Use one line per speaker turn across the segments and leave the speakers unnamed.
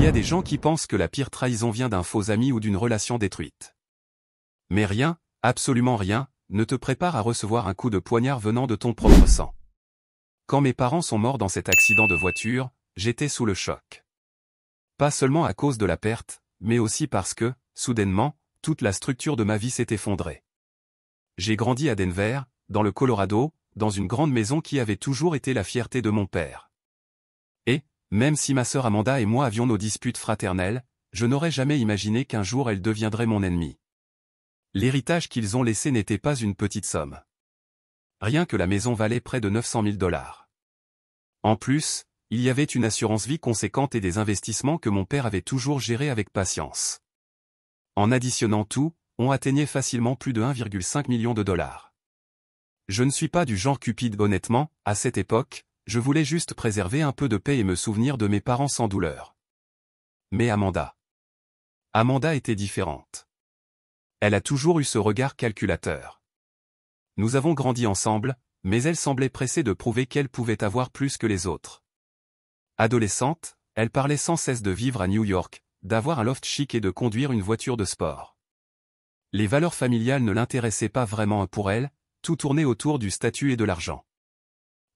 y a des gens qui pensent que la pire trahison vient d'un faux ami ou d'une relation détruite. Mais rien, absolument rien, ne te prépare à recevoir un coup de poignard venant de ton propre sang. Quand mes parents sont morts dans cet accident de voiture, j'étais sous le choc. Pas seulement à cause de la perte, mais aussi parce que, soudainement, toute la structure de ma vie s'est effondrée. J'ai grandi à Denver, dans le Colorado, dans une grande maison qui avait toujours été la fierté de mon père. Et, même si ma sœur Amanda et moi avions nos disputes fraternelles, je n'aurais jamais imaginé qu'un jour elle deviendrait mon ennemie. L'héritage qu'ils ont laissé n'était pas une petite somme. Rien que la maison valait près de 900 000 $. En plus, il y avait une assurance vie conséquente et des investissements que mon père avait toujours gérés avec patience. En additionnant tout, on atteignait facilement plus de 1,5 million de $. Je ne suis pas du genre cupide honnêtement, à cette époque, je voulais juste préserver un peu de paix et me souvenir de mes parents sans douleur. Mais Amanda était différente. Elle a toujours eu ce regard calculateur. Nous avons grandi ensemble, mais elle semblait pressée de prouver qu'elle pouvait avoir plus que les autres. Adolescente, elle parlait sans cesse de vivre à New York, d'avoir un loft chic et de conduire une voiture de sport. Les valeurs familiales ne l'intéressaient pas vraiment pour elle, tout tournait autour du statut et de l'argent.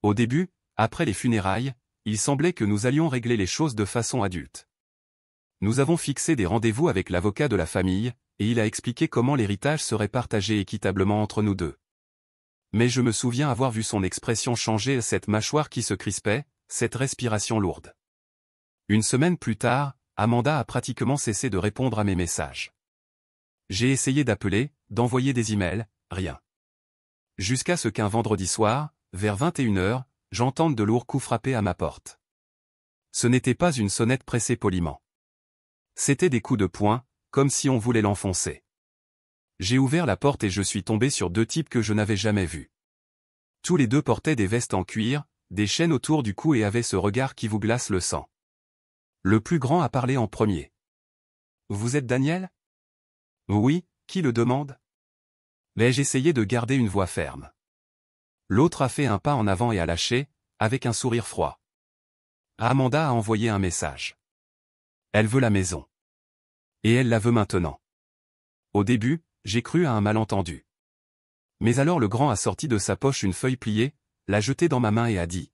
Au début, après les funérailles, il semblait que nous allions régler les choses de façon adulte. Nous avons fixé des rendez-vous avec l'avocat de la famille, et il a expliqué comment l'héritage serait partagé équitablement entre nous deux. Mais je me souviens avoir vu son expression changer, cette mâchoire qui se crispait, cette respiration lourde. Une semaine plus tard, Amanda a pratiquement cessé de répondre à mes messages. J'ai essayé d'appeler, d'envoyer des emails, rien. Jusqu'à ce qu'un vendredi soir, vers 21 h, j'entende de lourds coups frapper à ma porte. Ce n'était pas une sonnette pressée poliment. C'étaient des coups de poing, comme si on voulait l'enfoncer. J'ai ouvert la porte et je suis tombé sur deux types que je n'avais jamais vus. Tous les deux portaient des vestes en cuir, des chaînes autour du cou et avaient ce regard qui vous glace le sang. Le plus grand a parlé en premier. « Vous êtes Daniel ?»« Oui, qui le demande ?» Mais j'essayais de garder une voix ferme. L'autre a fait un pas en avant et a lâché, avec un sourire froid. Amanda a envoyé un message. Elle veut la maison. Et elle la veut maintenant. Au début, j'ai cru à un malentendu. Mais alors le grand a sorti de sa poche une feuille pliée, l'a jetée dans ma main et a dit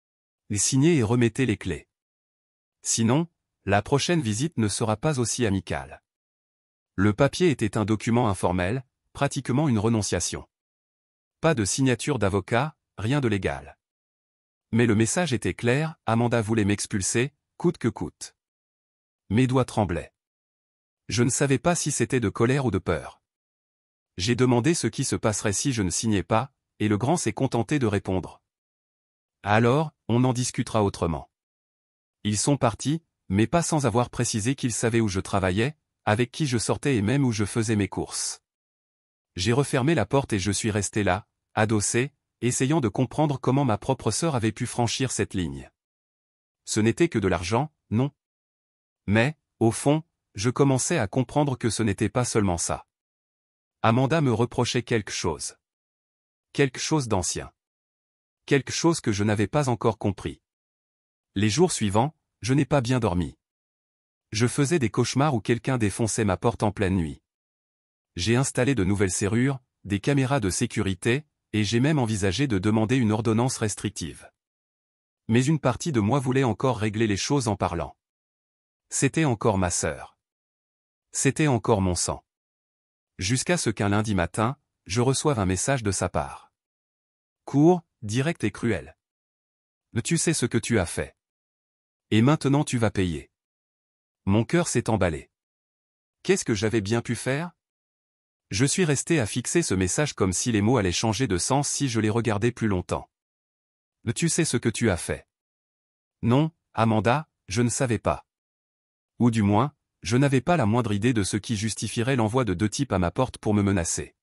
« Signez et remettez les clés. Sinon, la prochaine visite ne sera pas aussi amicale. » Le papier était un document informel, pratiquement une renonciation. Pas de signature d'avocat, rien de légal. Mais le message était clair, Amanda voulait m'expulser, coûte que coûte. Mes doigts tremblaient. Je ne savais pas si c'était de colère ou de peur. J'ai demandé ce qui se passerait si je ne signais pas, et le grand s'est contenté de répondre. Alors, on en discutera autrement. Ils sont partis, mais pas sans avoir précisé qu'ils savaient où je travaillais, avec qui je sortais et même où je faisais mes courses. J'ai refermé la porte et je suis resté là, adossé, essayant de comprendre comment ma propre sœur avait pu franchir cette ligne. Ce n'était que de l'argent, non. Mais, au fond, je commençais à comprendre que ce n'était pas seulement ça. Amanda me reprochait quelque chose. Quelque chose d'ancien. Quelque chose que je n'avais pas encore compris. Les jours suivants, je n'ai pas bien dormi. Je faisais des cauchemars où quelqu'un défonçait ma porte en pleine nuit. J'ai installé de nouvelles serrures, des caméras de sécurité, et j'ai même envisagé de demander une ordonnance restrictive. Mais une partie de moi voulait encore régler les choses en parlant. C'était encore ma sœur. C'était encore mon sang. Jusqu'à ce qu'un lundi matin, je reçoive un message de sa part. Court, direct et cruel. Tu sais ce que tu as fait. Et maintenant tu vas payer. Mon cœur s'est emballé. Qu'est-ce que j'avais bien pu faire? Je suis resté à fixer ce message comme si les mots allaient changer de sens si je les regardais plus longtemps. Tu sais ce que tu as fait. Non, Amanda, je ne savais pas. Ou du moins, je n'avais pas la moindre idée de ce qui justifierait l'envoi de deux types à ma porte pour me menacer.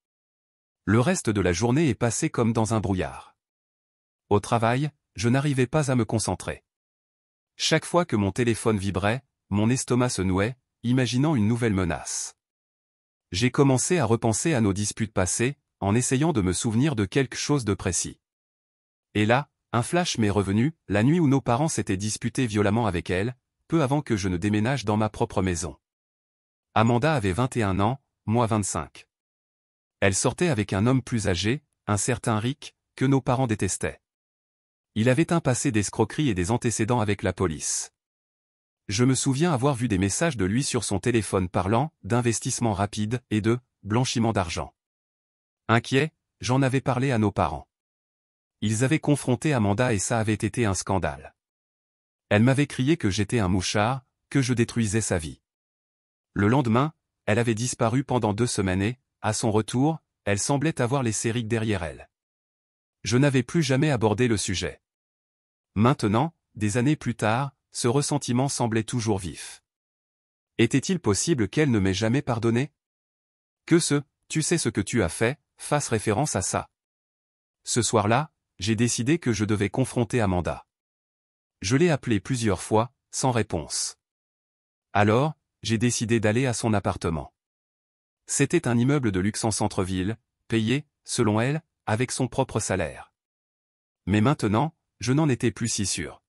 Le reste de la journée est passé comme dans un brouillard. Au travail, je n'arrivais pas à me concentrer. Chaque fois que mon téléphone vibrait, mon estomac se nouait, imaginant une nouvelle menace. J'ai commencé à repenser à nos disputes passées, en essayant de me souvenir de quelque chose de précis. Et là, un flash m'est revenu, la nuit où nos parents s'étaient disputés violemment avec elle, peu avant que je ne déménage dans ma propre maison. Amanda avait 21 ans, moi 25. Elle sortait avec un homme plus âgé, un certain Rick, que nos parents détestaient. Il avait un passé d'escroquerie et des antécédents avec la police. Je me souviens avoir vu des messages de lui sur son téléphone parlant d'investissement rapide et de blanchiment d'argent. Inquiet, j'en avais parlé à nos parents. Ils avaient confronté Amanda et ça avait été un scandale. Elle m'avait crié que j'étais un mouchard, que je détruisais sa vie. Le lendemain, elle avait disparu pendant 2 semaines et, à son retour, elle semblait avoir laissé Rick derrière elle. Je n'avais plus jamais abordé le sujet. Maintenant, des années plus tard, ce ressentiment semblait toujours vif. Était-il possible qu'elle ne m'ait jamais pardonné? Que tu sais ce que tu as fait, fasse référence à ça. Ce soir-là, j'ai décidé que je devais confronter Amanda. Je l'ai appelée plusieurs fois, sans réponse. Alors, j'ai décidé d'aller à son appartement. C'était un immeuble de luxe en centre-ville, payé, selon elle, avec son propre salaire. Mais maintenant, je n'en étais plus si sûr.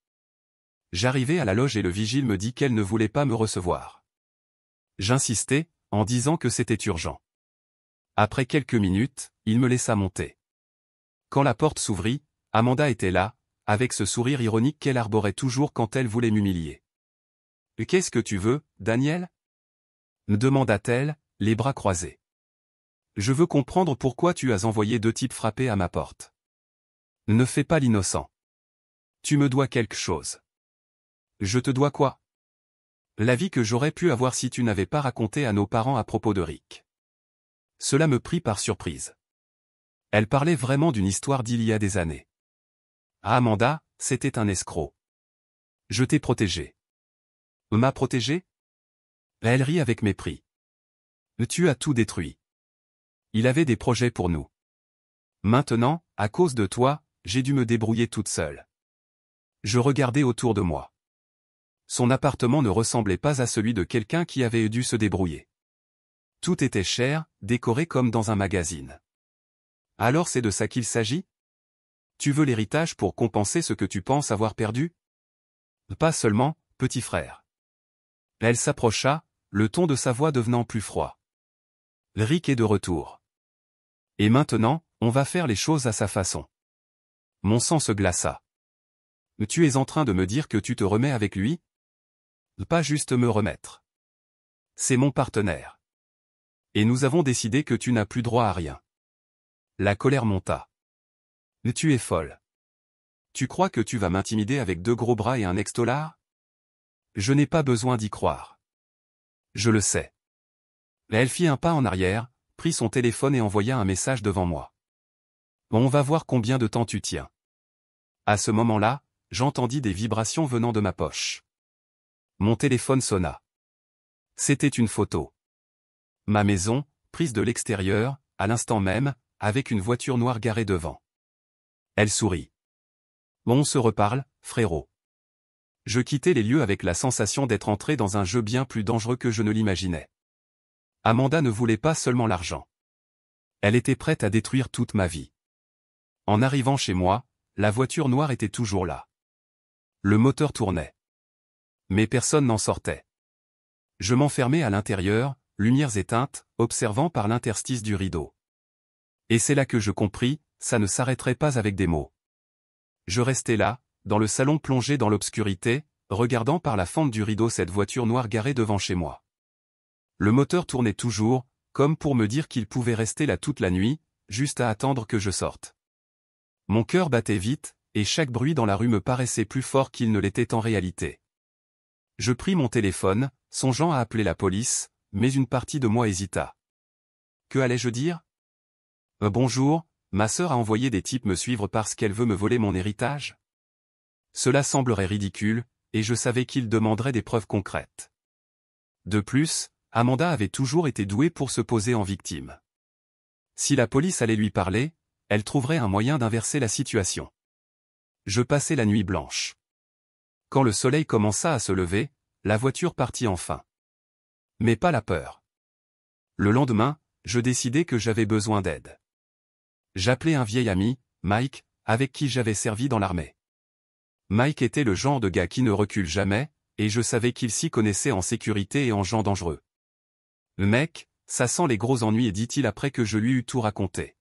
J'arrivai à la loge et le vigile me dit qu'elle ne voulait pas me recevoir. J'insistai, en disant que c'était urgent. Après quelques minutes, il me laissa monter. Quand la porte s'ouvrit, Amanda était là, avec ce sourire ironique qu'elle arborait toujours quand elle voulait m'humilier. « Qu'est-ce que tu veux, Daniel ?» me demanda-t-elle, les bras croisés. « Je veux comprendre pourquoi tu as envoyé 2 types frapper à ma porte. Ne fais pas l'innocent. Tu me dois quelque chose. » « Je te dois quoi? » La vie que j'aurais pu avoir si tu n'avais pas raconté à nos parents à propos de Rick. Cela me prit par surprise. Elle parlait vraiment d'une histoire d'il y a des années. Ah Amanda, c'était un escroc. Je t'ai protégé. M'a protégé? Elle rit avec mépris. Tu as tout détruit. Il avait des projets pour nous. Maintenant, à cause de toi, j'ai dû me débrouiller toute seule. Je regardais autour de moi. Son appartement ne ressemblait pas à celui de quelqu'un qui avait dû se débrouiller. Tout était cher, décoré comme dans un magazine. Alors c'est de ça qu'il s'agit? Tu veux l'héritage pour compenser ce que tu penses avoir perdu? Pas seulement, petit frère. Elle s'approcha, le ton de sa voix devenant plus froid. Rick est de retour. Et maintenant, on va faire les choses à sa façon. Mon sang se glaça. Tu es en train de me dire que tu te remets avec lui? Pas juste me remettre. C'est mon partenaire. Et nous avons décidé que tu n'as plus droit à rien. La colère monta. Tu es folle. Tu crois que tu vas m'intimider avec 2 gros bras et un ex-dollar? Je n'ai pas besoin d'y croire. Je le sais. Elle fit un pas en arrière, prit son téléphone et envoya un message devant moi. On va voir combien de temps tu tiens. À ce moment-là, j'entendis des vibrations venant de ma poche. Mon téléphone sonna. C'était une photo. Ma maison, prise de l'extérieur, à l'instant même, avec une voiture noire garée devant. Elle sourit. On se reparle, frérot. Je quittai les lieux avec la sensation d'être entré dans un jeu bien plus dangereux que je ne l'imaginais. Amanda ne voulait pas seulement l'argent. Elle était prête à détruire toute ma vie. En arrivant chez moi, la voiture noire était toujours là. Le moteur tournait. Mais personne n'en sortait. Je m'enfermais à l'intérieur, lumières éteintes, observant par l'interstice du rideau. Et c'est là que je compris, ça ne s'arrêterait pas avec des mots. Je restais là, dans le salon plongé dans l'obscurité, regardant par la fente du rideau cette voiture noire garée devant chez moi. Le moteur tournait toujours, comme pour me dire qu'il pouvait rester là toute la nuit, juste à attendre que je sorte. Mon cœur battait vite, et chaque bruit dans la rue me paraissait plus fort qu'il ne l'était en réalité. Je pris mon téléphone, songeant à appeler la police, mais une partie de moi hésita. Que allais-je dire? Bonjour, ma sœur a envoyé des types me suivre parce qu'elle veut me voler mon héritage? Cela semblerait ridicule, et je savais qu'ils demanderaient des preuves concrètes. De plus, Amanda avait toujours été douée pour se poser en victime. Si la police allait lui parler, elle trouverait un moyen d'inverser la situation. Je passai la nuit blanche. Quand le soleil commença à se lever, la voiture partit enfin. Mais pas la peur. Le lendemain, je décidai que j'avais besoin d'aide. J'appelai un vieil ami, Mike, avec qui j'avais servi dans l'armée. Mike était le genre de gars qui ne recule jamais, et je savais qu'il s'y connaissait en sécurité et en gens dangereux. Mec, ça sent les gros ennuis, dit-il après que je lui eus tout raconté.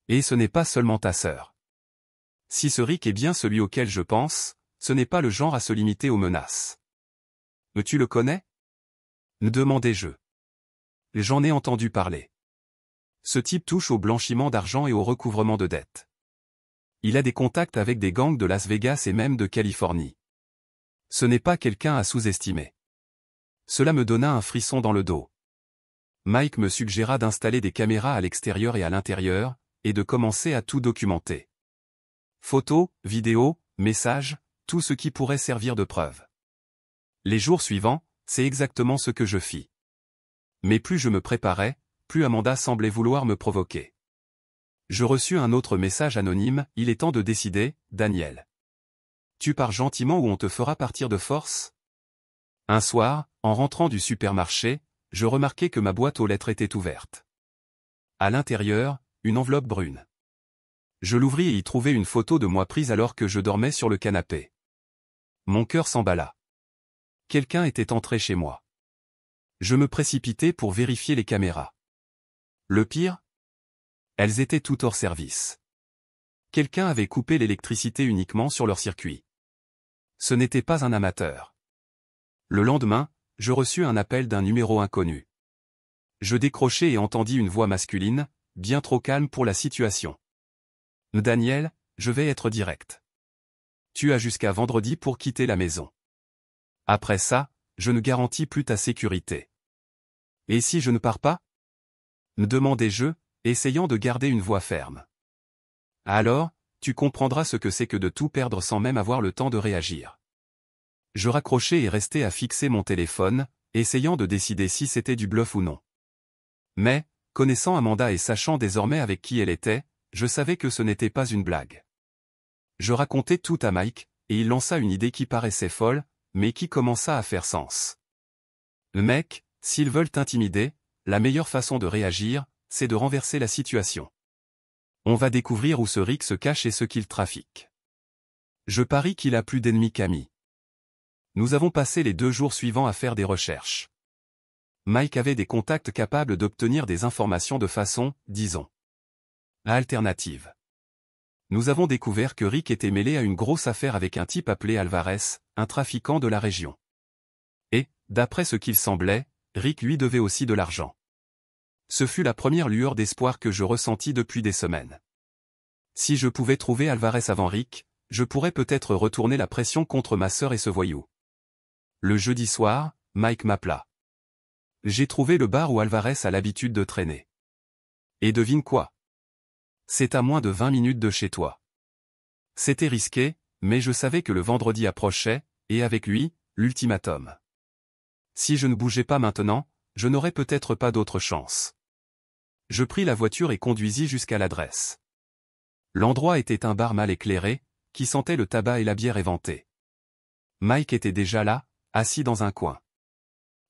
Et ce n'est pas seulement ta sœur. Si ce Rick est bien celui auquel je pense, ce n'est pas le genre à se limiter aux menaces. Mais tu le connais? Demandai-je. J'en ai entendu parler. Ce type touche au blanchiment d'argent et au recouvrement de dettes. Il a des contacts avec des gangs de Las Vegas et même de Californie. Ce n'est pas quelqu'un à sous-estimer. Cela me donna un frisson dans le dos. Mike me suggéra d'installer des caméras à l'extérieur et à l'intérieur, et de commencer à tout documenter. Photos, vidéos, messages, tout ce qui pourrait servir de preuve. Les jours suivants, c'est exactement ce que je fis. Mais plus je me préparais, plus Amanda semblait vouloir me provoquer. Je reçus un autre message anonyme, il est temps de décider, Daniel. Tu pars gentiment ou on te fera partir de force? Un soir, en rentrant du supermarché, je remarquai que ma boîte aux lettres était ouverte. À l'intérieur, une enveloppe brune. Je l'ouvris et y trouvai une photo de moi prise alors que je dormais sur le canapé. Mon cœur s'emballa. Quelqu'un était entré chez moi. Je me précipitai pour vérifier les caméras. Le pire? Elles étaient toutes hors service. Quelqu'un avait coupé l'électricité uniquement sur leur circuit. Ce n'était pas un amateur. Le lendemain, je reçus un appel d'un numéro inconnu. Je décrochai et entendis une voix masculine, bien trop calme pour la situation. Daniel, je vais être direct. Tu as jusqu'à vendredi pour quitter la maison. Après ça, je ne garantis plus ta sécurité. Et si je ne pars pas? Me demandai-je, essayant de garder une voix ferme. Alors, tu comprendras ce que c'est que de tout perdre sans même avoir le temps de réagir. Je raccrochai et restai à fixer mon téléphone, essayant de décider si c'était du bluff ou non. Mais, connaissant Amanda et sachant désormais avec qui elle était, je savais que ce n'était pas une blague. Je racontai tout à Mike, et il lança une idée qui paraissait folle, mais qui commença à faire sens. Mec, s'ils veulent t'intimider, la meilleure façon de réagir, c'est de renverser la situation. On va découvrir où ce Rick se cache et ce qu'il trafique. Je parie qu'il a plus d'ennemis qu'amis. Nous avons passé les 2 jours suivants à faire des recherches. Mike avait des contacts capables d'obtenir des informations de façon, disons, alternative. Nous avons découvert que Rick était mêlé à une grosse affaire avec un type appelé Alvarez, un trafiquant de la région. Et, d'après ce qu'il semblait, Rick lui devait aussi de l'argent. Ce fut la première lueur d'espoir que je ressentis depuis des semaines. Si je pouvais trouver Alvarez avant Rick, je pourrais peut-être retourner la pression contre ma sœur et ce voyou. Le jeudi soir, Mike m'appela. J'ai trouvé le bar où Alvarez a l'habitude de traîner. Et devine quoi? C'est à moins de 20 minutes de chez toi. C'était risqué, mais je savais que le vendredi approchait, et avec lui, l'ultimatum. Si je ne bougeais pas maintenant, je n'aurais peut-être pas d'autre chance. Je pris la voiture et conduisis jusqu'à l'adresse. L'endroit était un bar mal éclairé, qui sentait le tabac et la bière éventée. Mike était déjà là, assis dans un coin.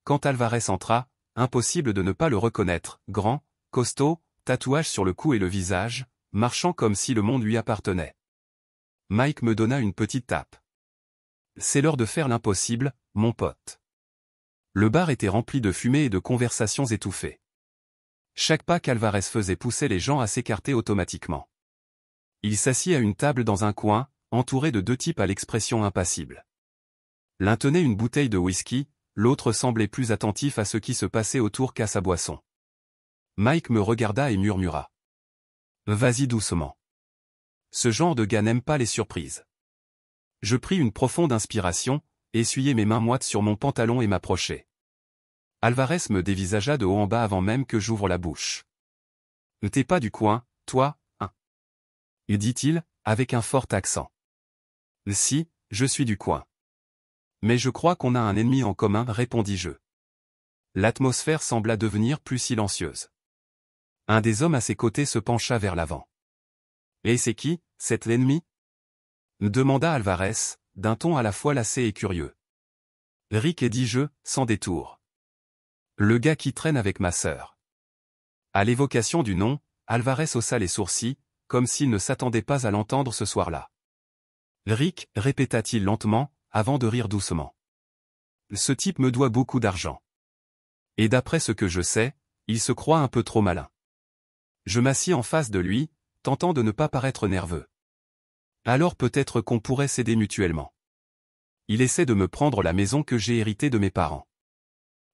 Quand Alvarez entra, impossible de ne pas le reconnaître, grand, costaud, tatouage sur le cou et le visage, marchant comme si le monde lui appartenait. Mike me donna une petite tape. C'est l'heure de faire l'impossible, mon pote. Le bar était rempli de fumée et de conversations étouffées. Chaque pas qu'Alvarez faisait poussait les gens à s'écarter automatiquement. Il s'assit à une table dans un coin, entouré de 2 types à l'expression impassible. L'un tenait une bouteille de whisky, l'autre semblait plus attentif à ce qui se passait autour qu'à sa boisson. Mike me regarda et murmura. Vas-y doucement. Ce genre de gars n'aime pas les surprises. Je pris une profonde inspiration, essuyai mes mains moites sur mon pantalon et m'approchai. Alvarez me dévisagea de haut en bas avant même que j'ouvre la bouche. T'es pas du coin, toi, hein? Dit-il, avec un fort accent. Si, je suis du coin. Mais je crois qu'on a un ennemi en commun, répondis-je. L'atmosphère sembla devenir plus silencieuse. Un des hommes à ses côtés se pencha vers l'avant. Et c'est qui, cet ennemi? Demanda Alvarez, d'un ton à la fois lassé et curieux. Rick, dis-je, sans détour. Le gars qui traîne avec ma sœur. À l'évocation du nom, Alvarez haussa les sourcils, comme s'il ne s'attendait pas à l'entendre ce soir-là. Rick, répéta-t-il lentement, avant de rire doucement. Ce type me doit beaucoup d'argent. Et d'après ce que je sais, il se croit un peu trop malin. Je m'assis en face de lui, tentant de ne pas paraître nerveux. Alors peut-être qu'on pourrait s'aider mutuellement. Il essaie de me prendre la maison que j'ai héritée de mes parents.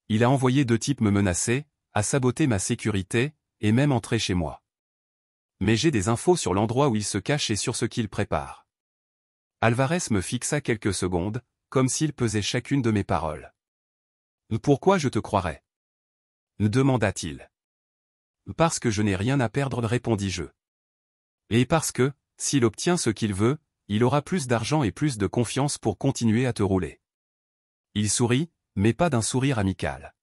Il a envoyé 2 types me menacer, à saboter ma sécurité, et même entrer chez moi. Mais j'ai des infos sur l'endroit où il se cache et sur ce qu'il prépare. Alvarez me fixa quelques secondes, comme s'il pesait chacune de mes paroles. Pourquoi je te croirais? Demanda-t-il. Parce que je n'ai rien à perdre, répondis-je. Et parce que, s'il obtient ce qu'il veut, il aura plus d'argent et plus de confiance pour continuer à te rouler. Il sourit, mais pas d'un sourire amical.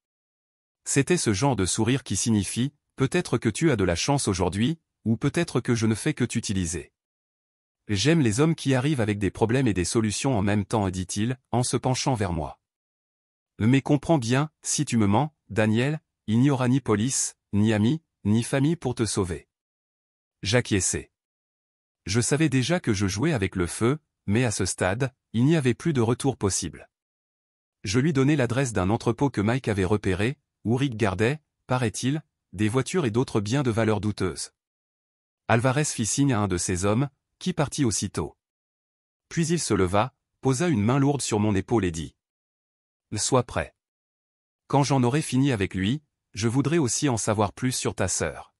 C'était ce genre de sourire qui signifie, peut-être que tu as de la chance aujourd'hui, ou peut-être que je ne fais que t'utiliser. J'aime les hommes qui arrivent avec des problèmes et des solutions en même temps, dit-il, en se penchant vers moi. Mais comprends bien, si tu me mens, Daniel, il n'y aura ni police, ni amis, ni famille pour te sauver. J'acquiesçai. Je savais déjà que je jouais avec le feu, mais à ce stade, il n'y avait plus de retour possible. Je lui donnai l'adresse d'un entrepôt que Mike avait repéré, où Rick gardait, paraît-il, des voitures et d'autres biens de valeur douteuse. Alvarez fit signe à un de ses hommes, qui partit aussitôt. Puis il se leva, posa une main lourde sur mon épaule et dit « Sois prêt. Quand j'en aurai fini avec lui, je voudrais aussi en savoir plus sur ta sœur. »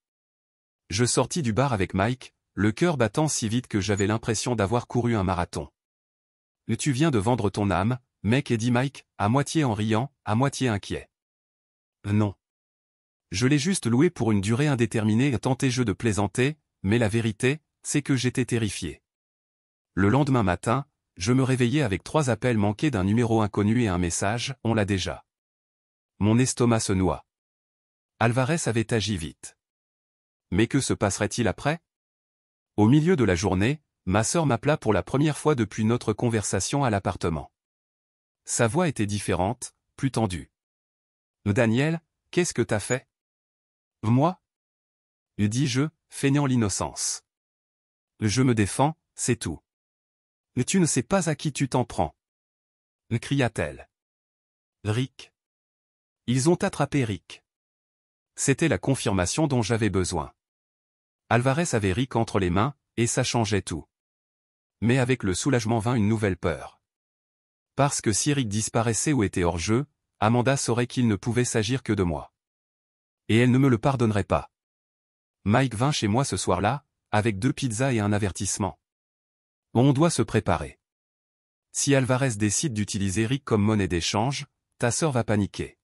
Je sortis du bar avec Mike, le cœur battant si vite que j'avais l'impression d'avoir couru un marathon. « Tu viens de vendre ton âme, mec, et dit Mike, à moitié en riant, à moitié inquiet. « Non. Je l'ai juste loué pour une durée indéterminée, tentai-je de plaisanter, mais la vérité, c'est que j'étais terrifié. Le lendemain matin, je me réveillais avec 3 appels manqués d'un numéro inconnu et un message « On l'a déjà ». Mon estomac se noua. Alvarez avait agi vite. Mais que se passerait-il après? Au milieu de la journée, ma sœur m'appela pour la première fois depuis notre conversation à l'appartement. Sa voix était différente, plus tendue. « Daniel, qu'est-ce que t'as fait? » « Moi ?» dis-je, feignant l'innocence. « Je me défends, c'est tout. »« Tu ne sais pas à qui tu t'en prends. » cria-t-elle. « Rick. Ils ont attrapé Rick. » C'était la confirmation dont j'avais besoin. Alvarez avait Rick entre les mains, et ça changeait tout. Mais avec le soulagement vint une nouvelle peur. Parce que si Rick disparaissait ou était hors jeu, Amanda saurait qu'il ne pouvait s'agir que de moi. Et elle ne me le pardonnerait pas. Mike vint chez moi ce soir-là, avec 2 pizzas et un avertissement. On doit se préparer. Si Alvarez décide d'utiliser Rick comme monnaie d'échange, ta sœur va paniquer.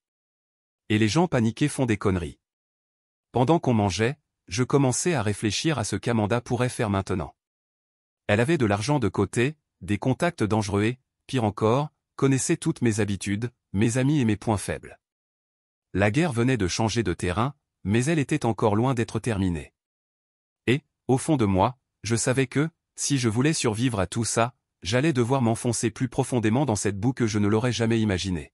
Et les gens paniqués font des conneries. Pendant qu'on mangeait, je commençais à réfléchir à ce qu'Amanda pourrait faire maintenant. Elle avait de l'argent de côté, des contacts dangereux et, pire encore, connaissait toutes mes habitudes, mes amis et mes points faibles. La guerre venait de changer de terrain, mais elle était encore loin d'être terminée. Et, au fond de moi, je savais que, si je voulais survivre à tout ça, j'allais devoir m'enfoncer plus profondément dans cette boue que je ne l'aurais jamais imaginée.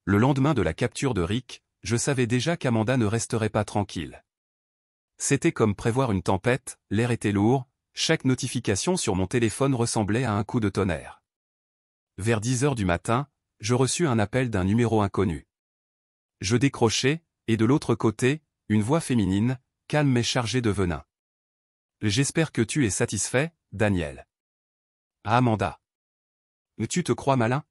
Le lendemain de la capture de Rick, je savais déjà qu'Amanda ne resterait pas tranquille. C'était comme prévoir une tempête, l'air était lourd, chaque notification sur mon téléphone ressemblait à un coup de tonnerre. Vers 10 heures du matin, je reçus un appel d'un numéro inconnu. Je décrochai, et de l'autre côté, une voix féminine, calme mais chargée de venin. « J'espère que tu es satisfait, Daniel. »« Ah, Amanda. Tu te crois malin?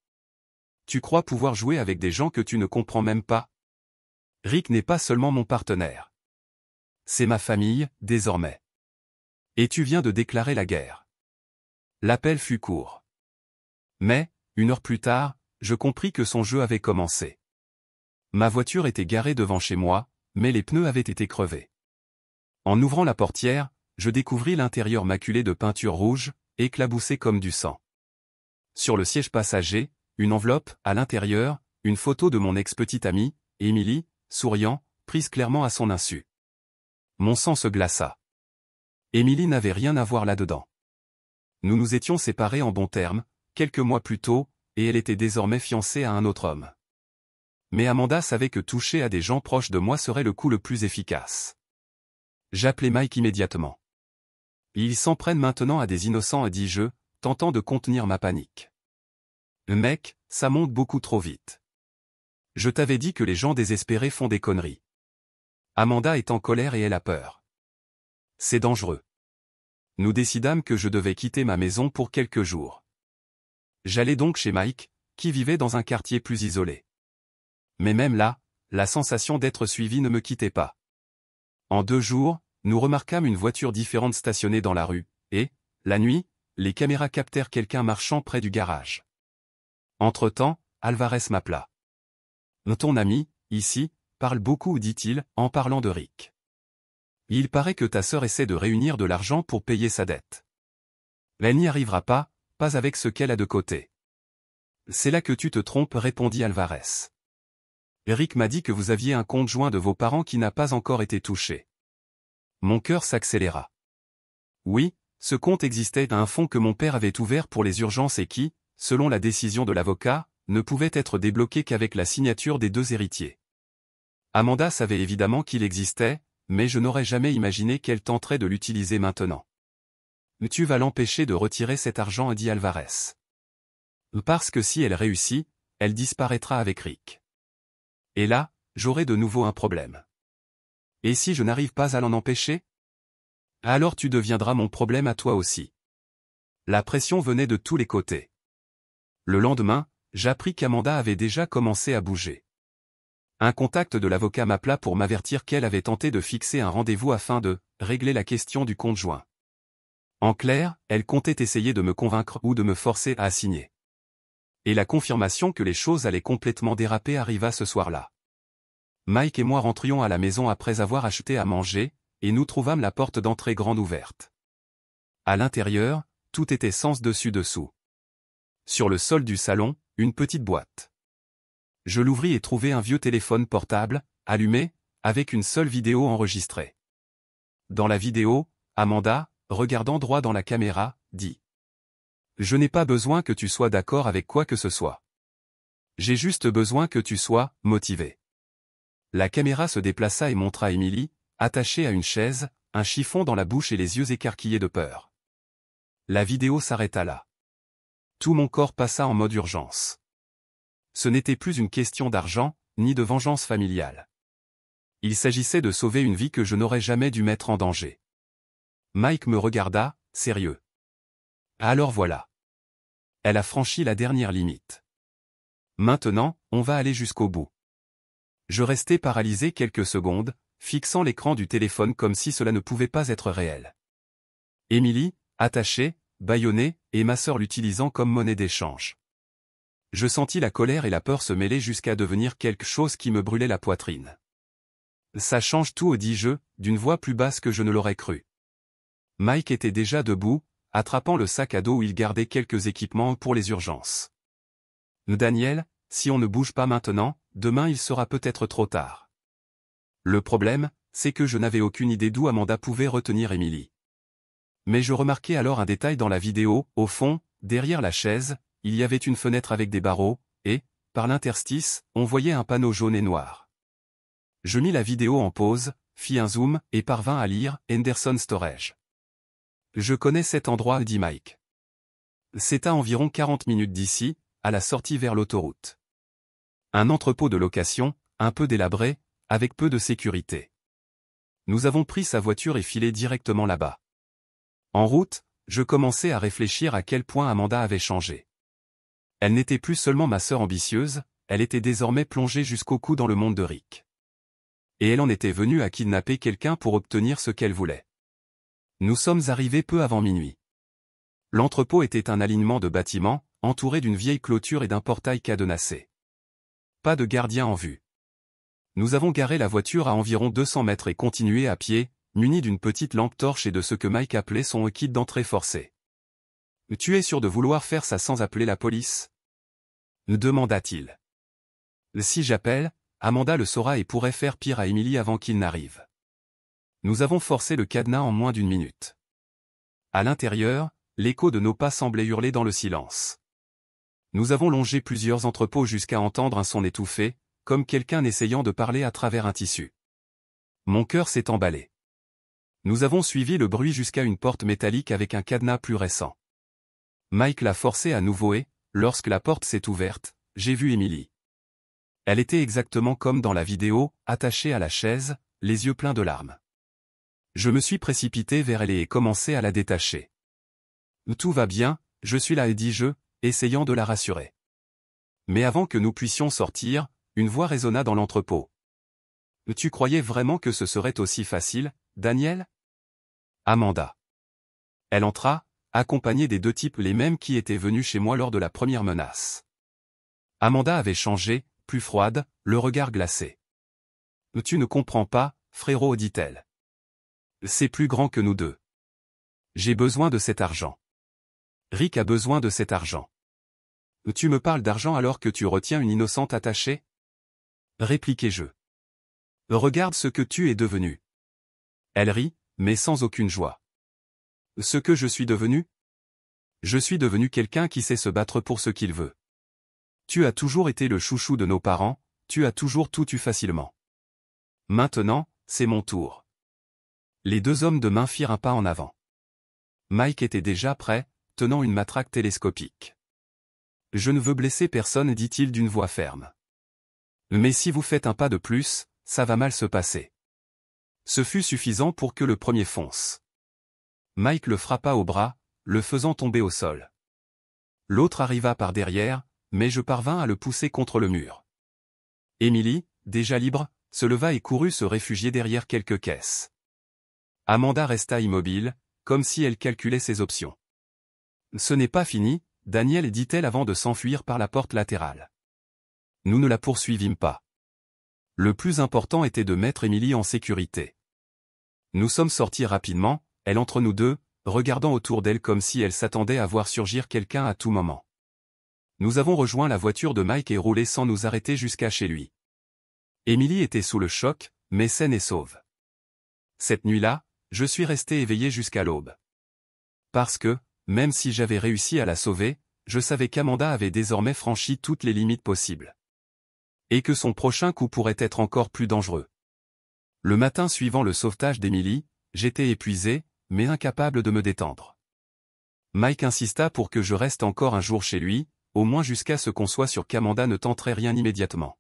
Tu crois pouvoir jouer avec des gens que tu ne comprends même pas? Rick n'est pas seulement mon partenaire. C'est ma famille, désormais. Et tu viens de déclarer la guerre. » L'appel fut court. Mais, 1 heure plus tard, je compris que son jeu avait commencé. Ma voiture était garée devant chez moi, mais les pneus avaient été crevés. En ouvrant la portière, je découvris l'intérieur maculé de peinture rouge, éclaboussé comme du sang. Sur le siège passager, une enveloppe, à l'intérieur, une photo de mon ex-petite amie, Emily, souriant, prise clairement à son insu. Mon sang se glaça. Emily n'avait rien à voir là-dedans. Nous nous étions séparés en bons termes, quelques mois plus tôt, et elle était désormais fiancée à un autre homme. Mais Amanda savait que toucher à des gens proches de moi serait le coup le plus efficace. J'appelai Mike immédiatement. Ils s'en prennent maintenant à des innocents, dis-je, tentant de contenir ma panique. Mec, ça monte beaucoup trop vite. Je t'avais dit que les gens désespérés font des conneries. Amanda est en colère et elle a peur. C'est dangereux. Nous décidâmes que je devais quitter ma maison pour quelques jours. J'allais donc chez Mike, qui vivait dans un quartier plus isolé. Mais même là, la sensation d'être suivi ne me quittait pas. En 2 jours, nous remarquâmes une voiture différente stationnée dans la rue, et, la nuit, les caméras captèrent quelqu'un marchant près du garage. Entre-temps, Alvarez m'appela. « Ton ami, ici, parle beaucoup, dit-il, en parlant de Rick. Il paraît que ta sœur essaie de réunir de l'argent pour payer sa dette. Elle n'y arrivera pas avec ce qu'elle a de côté. » C'est là que tu te trompes, répondit Alvarez. Rick m'a dit que vous aviez un compte joint de vos parents qui n'a pas encore été touché. Mon cœur s'accéléra. Oui, ce compte existait, un fonds que mon père avait ouvert pour les urgences et qui, selon la décision de l'avocat, ne pouvait être débloqué qu'avec la signature des 2 héritiers. Amanda savait évidemment qu'il existait, mais je n'aurais jamais imaginé qu'elle tenterait de l'utiliser maintenant. « Tu vas l'empêcher de retirer cet argent, dit Alvarez. Parce que si elle réussit, elle disparaîtra avec Rick. Et là, j'aurai de nouveau un problème. Et si je n'arrive pas à l'en empêcher? Alors tu deviendras mon problème à toi aussi. » La pression venait de tous les côtés. Le lendemain, j'appris qu'Amanda avait déjà commencé à bouger. Un contact de l'avocat m'appela pour m'avertir qu'elle avait tenté de fixer un rendez-vous afin de régler la question du compte joint. En clair, elle comptait essayer de me convaincre ou de me forcer à signer. Et la confirmation que les choses allaient complètement déraper arriva ce soir-là. Mike et moi rentrions à la maison après avoir acheté à manger, et nous trouvâmes la porte d'entrée grande ouverte. À l'intérieur, tout était sens dessus-dessous. Sur le sol du salon, une petite boîte. Je l'ouvris et trouvai un vieux téléphone portable, allumé, avec une seule vidéo enregistrée. Dans la vidéo, Amanda, regardant droit dans la caméra, dit « Je n'ai pas besoin que tu sois d'accord avec quoi que ce soit. J'ai juste besoin que tu sois motivé. » La caméra se déplaça et montra Emily, attachée à une chaise, un chiffon dans la bouche et les yeux écarquillés de peur. La vidéo s'arrêta là. Tout mon corps passa en mode urgence. Ce n'était plus une question d'argent, ni de vengeance familiale. Il s'agissait de sauver une vie que je n'aurais jamais dû mettre en danger. Mike me regarda, sérieux. Alors voilà. Elle a franchi la dernière limite. Maintenant, on va aller jusqu'au bout. Je restai paralysé quelques secondes, fixant l'écran du téléphone comme si cela ne pouvait pas être réel. Emily, attachée, bâillonnée, et ma sœur l'utilisant comme monnaie d'échange. Je sentis la colère et la peur se mêler jusqu'à devenir quelque chose qui me brûlait la poitrine. Ça change tout, dis-je, d'une voix plus basse que je ne l'aurais cru. Mike était déjà debout, attrapant le sac à dos où il gardait quelques équipements pour les urgences. Daniel, si on ne bouge pas maintenant, demain il sera peut-être trop tard. Le problème, c'est que je n'avais aucune idée d'où Amanda pouvait retenir Emily. Mais je remarquai alors un détail dans la vidéo, au fond, derrière la chaise, il y avait une fenêtre avec des barreaux, et, par l'interstice, on voyait un panneau jaune et noir. Je mis la vidéo en pause, fis un zoom, et parvins à lire « Henderson Storage ». Je connais cet endroit, dit Mike. C'est à environ 40 minutes d'ici, à la sortie vers l'autoroute. Un entrepôt de location, un peu délabré, avec peu de sécurité. Nous avons pris sa voiture et filé directement là-bas. En route, je commençais à réfléchir à quel point Amanda avait changé. Elle n'était plus seulement ma sœur ambitieuse, elle était désormais plongée jusqu'au cou dans le monde de Rick. Et elle en était venue à kidnapper quelqu'un pour obtenir ce qu'elle voulait. Nous sommes arrivés peu avant minuit. L'entrepôt était un alignement de bâtiments, entouré d'une vieille clôture et d'un portail cadenassé. Pas de gardien en vue. Nous avons garé la voiture à environ 200 mètres et continué à pied, muni d'une petite lampe torche et de ce que Mike appelait son kit d'entrée forcée. « Tu es sûr de vouloir faire ça sans appeler la police ?» demanda-t-il. « Si j'appelle, Amanda le saura et pourrait faire pire à Emily avant qu'il n'arrive. » Nous avons forcé le cadenas en moins d'1 minute. À l'intérieur, l'écho de nos pas semblait hurler dans le silence. Nous avons longé plusieurs entrepôts jusqu'à entendre un son étouffé, comme quelqu'un essayant de parler à travers un tissu. Mon cœur s'est emballé. Nous avons suivi le bruit jusqu'à une porte métallique avec un cadenas plus récent. Mike l'a forcé à nouveau et, lorsque la porte s'est ouverte, j'ai vu Émilie. Elle était exactement comme dans la vidéo, attachée à la chaise, les yeux pleins de larmes. Je me suis précipité vers elle et ai commencé à la détacher. Tout va bien, je suis là, dis-je, essayant de la rassurer. Mais avant que nous puissions sortir, une voix résonna dans l'entrepôt. Tu croyais vraiment que ce serait aussi facile, Daniel? Amanda. Elle entra, accompagnée des deux types les mêmes qui étaient venus chez moi lors de la première menace. Amanda avait changé, plus froide, le regard glacé. Tu ne comprends pas, frérot, dit-elle. C'est plus grand que nous deux. J'ai besoin de cet argent. Rick a besoin de cet argent. Tu me parles d'argent alors que tu retiens une innocente attachée? Répliquai-je. Regarde ce que tu es devenu. Elle rit, mais sans aucune joie. Ce que je suis devenu? Je suis devenu quelqu'un qui sait se battre pour ce qu'il veut. Tu as toujours été le chouchou de nos parents, tu as toujours tout eu facilement. Maintenant, c'est mon tour. Les deux hommes de main firent un pas en avant. Mike était déjà prêt, tenant une matraque télescopique. Je ne veux blesser personne, dit-il d'une voix ferme. Mais si vous faites un pas de plus, ça va mal se passer. Ce fut suffisant pour que le premier fonce. Mike le frappa au bras, le faisant tomber au sol. L'autre arriva par derrière, mais je parvins à le pousser contre le mur. Emily, déjà libre, se leva et courut se réfugier derrière quelques caisses. Amanda resta immobile, comme si elle calculait ses options. Ce n'est pas fini, Daniel, dit-elle avant de s'enfuir par la porte latérale. Nous ne la poursuivîmes pas. Le plus important était de mettre Emily en sécurité. Nous sommes sortis rapidement, elle entre nous deux, regardant autour d'elle comme si elle s'attendait à voir surgir quelqu'un à tout moment. Nous avons rejoint la voiture de Mike et roulé sans nous arrêter jusqu'à chez lui. Emily était sous le choc, mais saine et sauve. Cette nuit-là, je suis resté éveillé jusqu'à l'aube. Parce que, même si j'avais réussi à la sauver, je savais qu'Amanda avait désormais franchi toutes les limites possibles. Et que son prochain coup pourrait être encore plus dangereux. Le matin suivant le sauvetage d'Emily, j'étais épuisé, mais incapable de me détendre. Mike insista pour que je reste encore un jour chez lui, au moins jusqu'à ce qu'on soit sûr qu'Amanda ne tenterait rien immédiatement.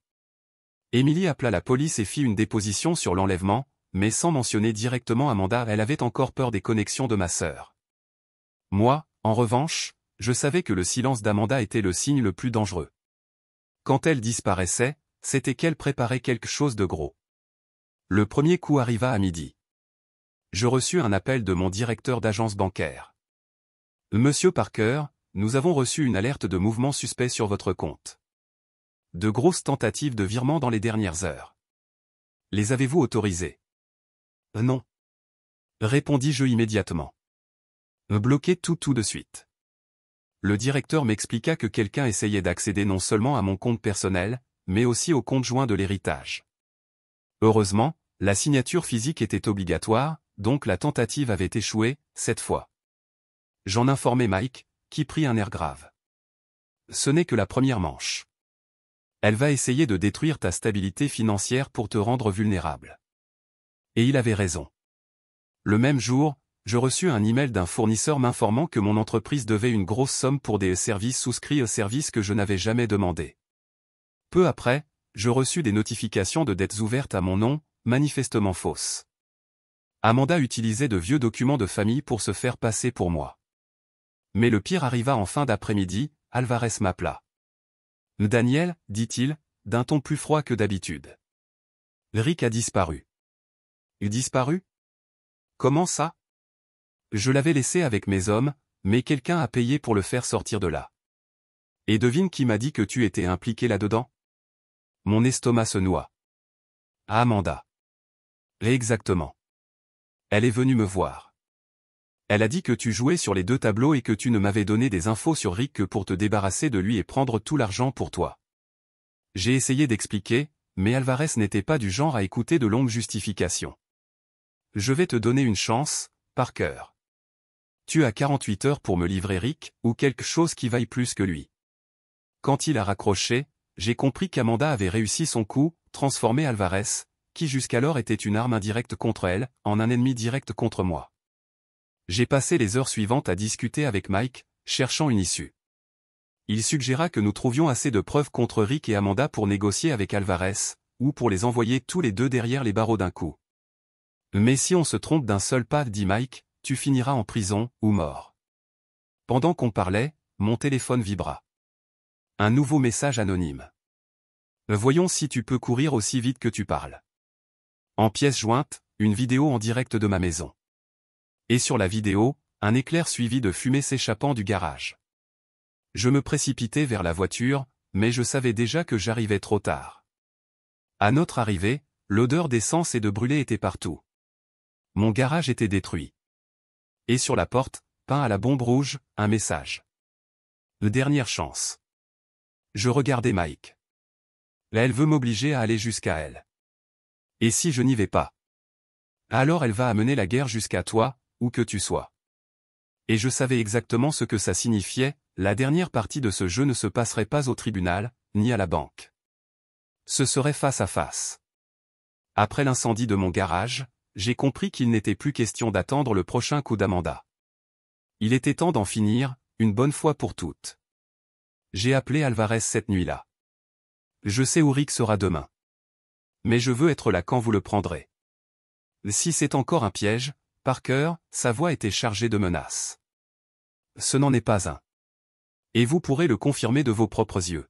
Emily appela la police et fit une déposition sur l'enlèvement, mais sans mentionner directement Amanda, elle avait encore peur des connexions de ma sœur. Moi, en revanche, je savais que le silence d'Amanda était le signe le plus dangereux. Quand elle disparaissait, c'était qu'elle préparait quelque chose de gros. Le premier coup arriva à midi. Je reçus un appel de mon directeur d'agence bancaire. « Monsieur Parker, nous avons reçu une alerte de mouvement suspect sur votre compte. De grosses tentatives de virement dans les dernières heures. Les avez-vous autorisées? » Non. Répondis-je immédiatement. Bloquez tout de suite. Le directeur m'expliqua que quelqu'un essayait d'accéder non seulement à mon compte personnel, mais aussi au compte joint de l'héritage. Heureusement, la signature physique était obligatoire, donc la tentative avait échoué, cette fois. J'en informai Mike, qui prit un air grave. Ce n'est que la première manche. Elle va essayer de détruire ta stabilité financière pour te rendre vulnérable. Et il avait raison. Le même jour, je reçus un email d'un fournisseur m'informant que mon entreprise devait une grosse somme pour des services souscrits aux services que je n'avais jamais demandés. Peu après, je reçus des notifications de dettes ouvertes à mon nom, manifestement fausses. Amanda utilisait de vieux documents de famille pour se faire passer pour moi. Mais le pire arriva en fin d'après-midi, Alvarez m'appela. « Daniel, dit-il, d'un ton plus froid que d'habitude. Rick a disparu. » « Disparu? Comment ça? Je l'avais laissé avec mes hommes, mais quelqu'un a payé pour le faire sortir de là. Et devine qui m'a dit que tu étais impliqué là-dedans? » Mon estomac se noua. Amanda. Exactement. Elle est venue me voir. Elle a dit que tu jouais sur les deux tableaux et que tu ne m'avais donné des infos sur Rick que pour te débarrasser de lui et prendre tout l'argent pour toi. J'ai essayé d'expliquer, mais Alvarez n'était pas du genre à écouter de longues justifications. Je vais te donner une chance, Parker. Tu as 48 heures pour me livrer Rick, ou quelque chose qui vaille plus que lui. Quand il a raccroché, j'ai compris qu'Amanda avait réussi son coup, transformer Alvarez, qui jusqu'alors était une arme indirecte contre elle, en un ennemi direct contre moi. J'ai passé les heures suivantes à discuter avec Mike, cherchant une issue. Il suggéra que nous trouvions assez de preuves contre Rick et Amanda pour négocier avec Alvarez, ou pour les envoyer tous les deux derrière les barreaux d'un coup. Mais si on se trompe d'un seul pas, dit Mike, tu finiras en prison, ou mort. Pendant qu'on parlait, mon téléphone vibra. Un nouveau message anonyme. Voyons si tu peux courir aussi vite que tu parles. En pièce jointe, une vidéo en direct de ma maison. Et sur la vidéo, un éclair suivi de fumée s'échappant du garage. Je me précipitai vers la voiture, mais je savais déjà que j'arrivais trop tard. À notre arrivée, l'odeur d'essence et de brûlé était partout. Mon garage était détruit. Et sur la porte, peint à la bombe rouge, un message. Dernière chance. Je regardais Mike. Là, elle veut m'obliger à aller jusqu'à elle. Et si je n'y vais pas? Alors elle va amener la guerre jusqu'à toi, où que tu sois. Et je savais exactement ce que ça signifiait, la dernière partie de ce jeu ne se passerait pas au tribunal, ni à la banque. Ce serait face à face. Après l'incendie de mon garage, j'ai compris qu'il n'était plus question d'attendre le prochain coup d'Amanda. Il était temps d'en finir, une bonne fois pour toutes. J'ai appelé Alvarez cette nuit-là. Je sais où Rick sera demain. Mais je veux être là quand vous le prendrez. Si c'est encore un piège, Parker, sa voix était chargée de menaces. Ce n'en est pas un. Et vous pourrez le confirmer de vos propres yeux.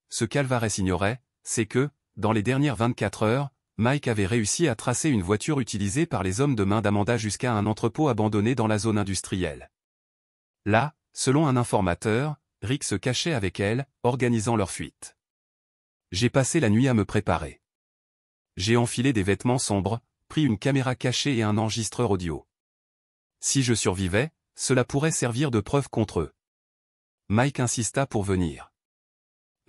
Ce qu'Alvarez ignorait, c'est que, dans les dernières 24 heures, Mike avait réussi à tracer une voiture utilisée par les hommes de main d'Amanda jusqu'à un entrepôt abandonné dans la zone industrielle. Là, selon un informateur, Rick se cachait avec elle, organisant leur fuite. J'ai passé la nuit à me préparer. J'ai enfilé des vêtements sombres, pris une caméra cachée et un enregistreur audio. Si je survivais, cela pourrait servir de preuve contre eux. Mike insista pour venir.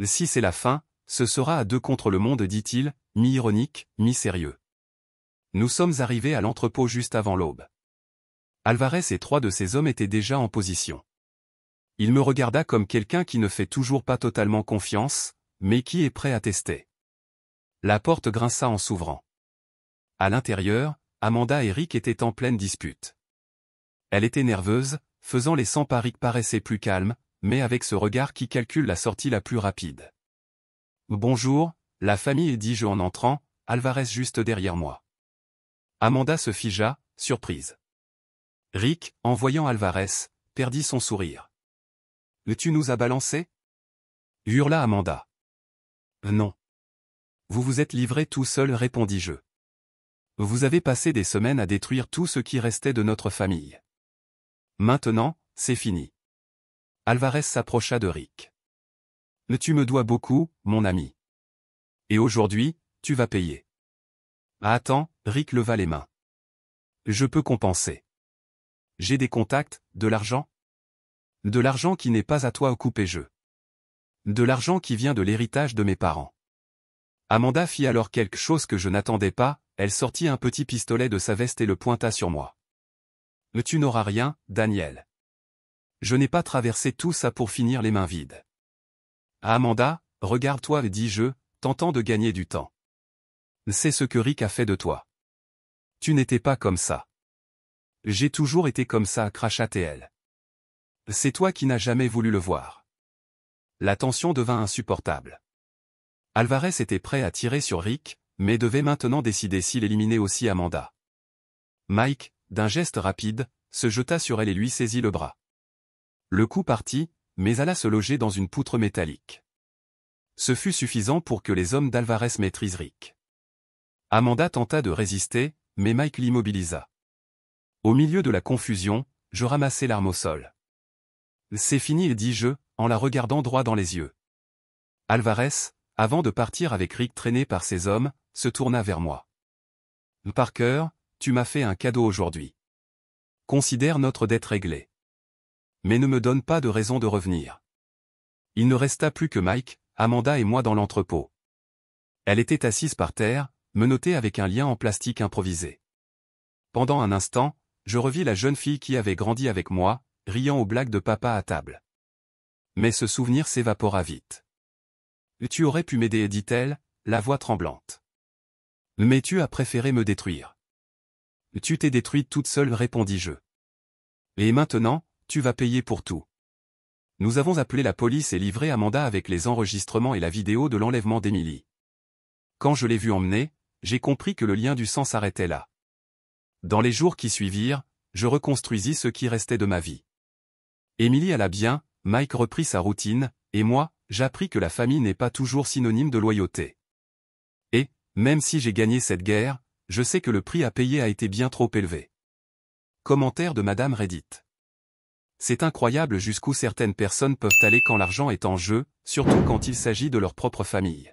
Si c'est la fin, ce sera à deux contre le monde, dit-il, mi-ironique, mi-sérieux. Nous sommes arrivés à l'entrepôt juste avant l'aube. Alvarez et 3 de ses hommes étaient déjà en position. Il me regarda comme quelqu'un qui ne fait toujours pas totalement confiance, mais qui est prêt à tester. La porte grinça en s'ouvrant. À l'intérieur, Amanda et Rick étaient en pleine dispute. Elle était nerveuse, faisant les 100 pas. Rick paraissait plus calme, mais avec ce regard qui calcule la sortie la plus rapide. Bonjour, la famille, dis-je en entrant, Alvarez juste derrière moi. Amanda se figea, surprise. Rick, en voyant Alvarez, perdit son sourire. Tu nous as balancé? Hurla Amanda. Non. Vous vous êtes livré tout seul, répondis-je. Vous avez passé des semaines à détruire tout ce qui restait de notre famille. Maintenant, c'est fini. Alvarez s'approcha de Rick. Tu me dois beaucoup, mon ami. Et aujourd'hui, tu vas payer. Attends, Rick leva les mains. Je peux compenser. J'ai des contacts, de l'argent? De l'argent qui n'est pas à toi, coupai-je. De l'argent qui vient de l'héritage de mes parents. Amanda fit alors quelque chose que je n'attendais pas, elle sortit un petit pistolet de sa veste et le pointa sur moi. Tu n'auras rien, Daniel. Je n'ai pas traversé tout ça pour finir les mains vides. Amanda, regarde-toi, dis-je, tentant de gagner du temps. C'est ce que Rick a fait de toi. Tu n'étais pas comme ça. J'ai toujours été comme ça, cracha-t-elle. C'est toi qui n'as jamais voulu le voir. La tension devint insupportable. Alvarez était prêt à tirer sur Rick, mais devait maintenant décider s'il éliminait aussi Amanda. Mike, d'un geste rapide, se jeta sur elle et lui saisit le bras. Le coup partit, mais alla se loger dans une poutre métallique. Ce fut suffisant pour que les hommes d'Alvarez maîtrisent Rick. Amanda tenta de résister, mais Mike l'immobilisa. Au milieu de la confusion, je ramassai l'arme au sol. C'est fini, dis-je, en la regardant droit dans les yeux. Alvarez, avant de partir avec Rick traîné par ses hommes, se tourna vers moi. Parker, tu m'as fait un cadeau aujourd'hui. Considère notre dette réglée. Mais ne me donne pas de raison de revenir. Il ne resta plus que Mike, Amanda et moi dans l'entrepôt. Elle était assise par terre, menottée avec un lien en plastique improvisé. Pendant un instant, je revis la jeune fille qui avait grandi avec moi, riant aux blagues de papa à table. Mais ce souvenir s'évapora vite. Tu aurais pu m'aider, dit-elle, la voix tremblante. Mais tu as préféré me détruire. Tu t'es détruite toute seule, répondis-je. Et maintenant, tu vas payer pour tout. Nous avons appelé la police et livré Amanda avec les enregistrements et la vidéo de l'enlèvement d'Emily. Quand je l'ai vue emmener, j'ai compris que le lien du sang s'arrêtait là. Dans les jours qui suivirent, je reconstruisis ce qui restait de ma vie. Emily alla bien, Mike reprit sa routine, et moi, j'appris que la famille n'est pas toujours synonyme de loyauté. Et, même si j'ai gagné cette guerre, je sais que le prix à payer a été bien trop élevé. Commentaire de Madame Reddit. C'est incroyable jusqu'où certaines personnes peuvent aller quand l'argent est en jeu, surtout quand il s'agit de leur propre famille.